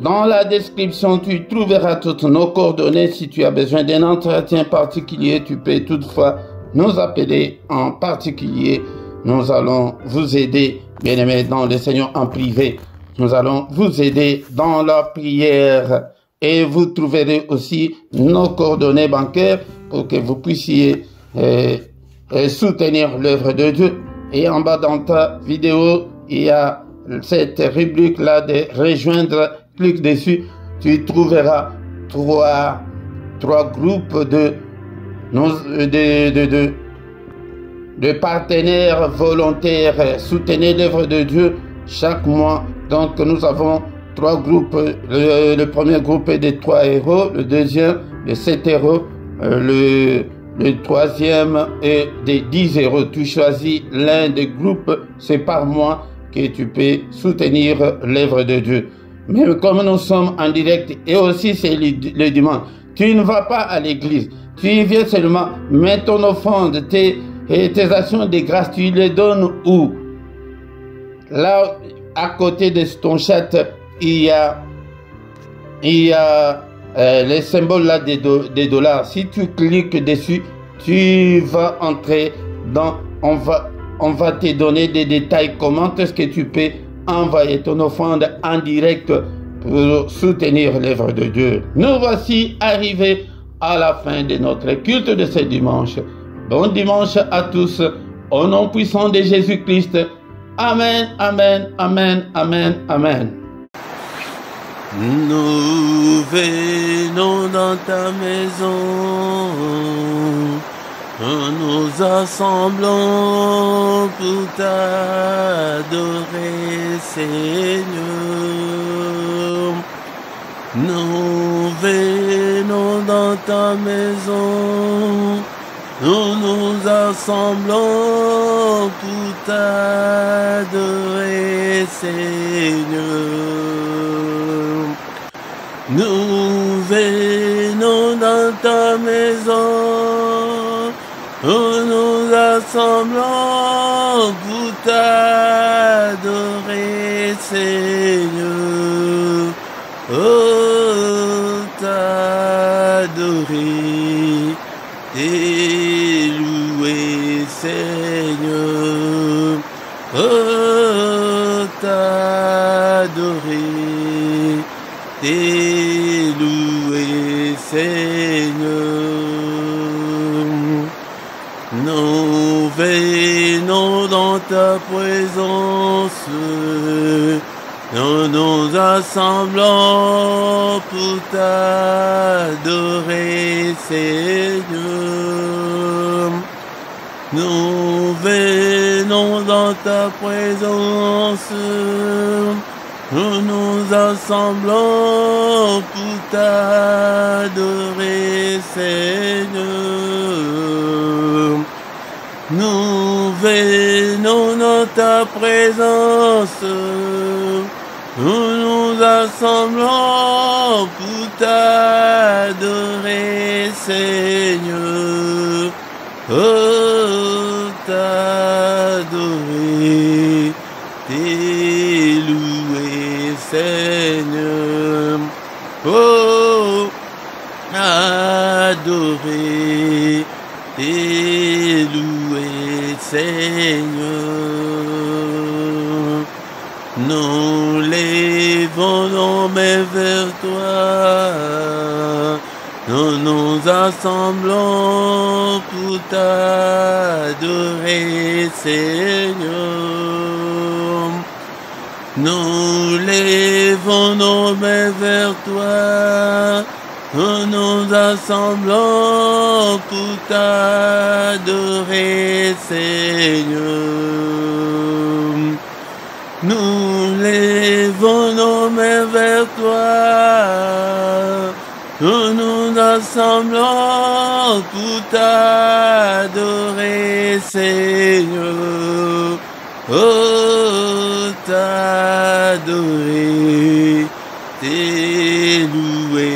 Dans la description, tu trouveras toutes nos coordonnées. Si tu as besoin d'un entretien particulier, tu peux toutefois nous appeler en particulier. Nous allons vous aider, bien-aimés, dans le Seigneur en privé. Nous allons vous aider dans la prière. Et vous trouverez aussi nos coordonnées bancaires pour que vous puissiez soutenir l'œuvre de Dieu. Et en bas dans ta vidéo, il y a cette rubrique-là de rejoindre. Clique dessus, tu trouveras trois groupes de partenaires volontaires. Soutenez l'œuvre de Dieu chaque mois. Donc nous avons 3 groupes. Le premier groupe est de 3 €, le deuxième de 7 €, le troisième est de 10 €. Tu choisis l'un des groupes, c'est par mois que tu peux soutenir l'œuvre de Dieu. Mais comme nous sommes en direct et aussi c'est le dimanche, tu ne vas pas à l'église, tu y viens seulement, mets ton offrande, tes actions de grâce, tu les donnes où? Là, à côté de ton chat, il y a les symboles là des dollars. Si tu cliques dessus, tu vas entrer dans, on va te donner des détails, comment est-ce que tu peux envoyer ton offrande en direct pour soutenir l'œuvre de Dieu. Nous voici arrivés à la fin de notre culte de ce dimanche. Bon dimanche à tous, au nom puissant de Jésus-Christ. Amen, amen, amen, amen, amen. Nous venons dans ta maison, nous assemblons pour t'adorer, Seigneur. Nous venons dans ta maison, nous nous assemblons pour t'adorer, Seigneur. Nous venons dans ta maison, nous nous assemblons pour t'adorer, Seigneur. Oh, t'adorer et louer, Seigneur. Oh, t'adorer t'es loué, Seigneur. Nous venons dans ta présence, nous nous assemblons pour t'adorer, Seigneur. Nous venons dans ta présence, nous nous assemblons pour t'adorer, Seigneur. Nous venons dans ta présence, nous nous assemblons pour t'adorer, Seigneur. Oh, t'adorer, t'es loué, Seigneur. Oh, adorer, t'es loué, Seigneur. Nous levons nos mains vers toi, nous nous assemblons pour t'adorer, Seigneur. Nous levons nos mains vers toi, nous nous assemblons pour t'adorer, Seigneur. Nous levons nos mains vers toi, nous nous assemblons pour t'adorer, Seigneur. Oh, t'adorer, t'es loué,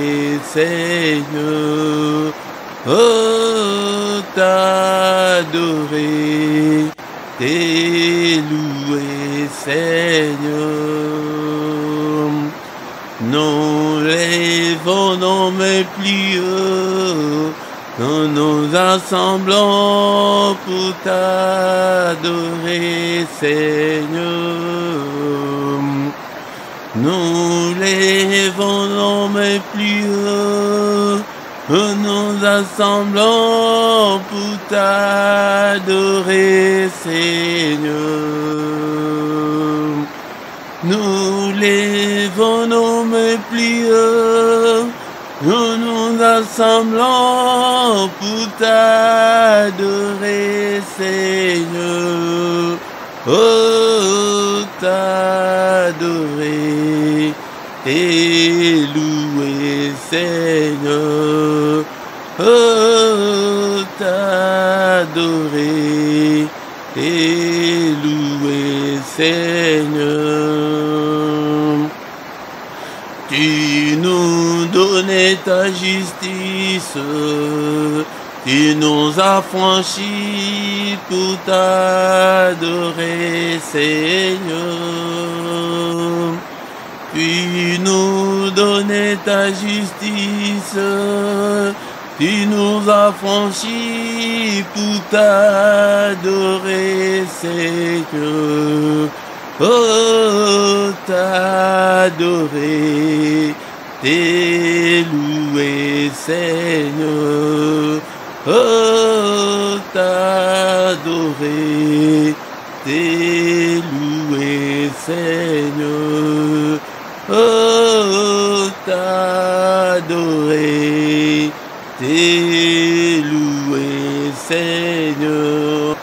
Seigneur. Oh, t'adorer, t'es loué, Seigneur. Nous levons nos mains plus haut, nous nous assemblons pour t'adorer, Seigneur. Nous levons nos mains plus haut, nous nous assemblons pour t'adorer, Seigneur. Nous levons nos mains plus haut, nous nous assemblons pour t'adorer, Seigneur. Oh, t'adorer, t'es loué, Seigneur. Oh, t'adorer, t'es loué, Seigneur. Tu nous donnais ta justice, tu nous as franchis pour t'adorer, Seigneur. Tu nous donnais ta justice, tu nous as franchis pour t'adorer, Seigneur. Oh, t'adorer, t'es loué, Seigneur. Oh, t'adorer, t'es loué, Seigneur. Oh, t'adorer, t'es loué, Seigneur.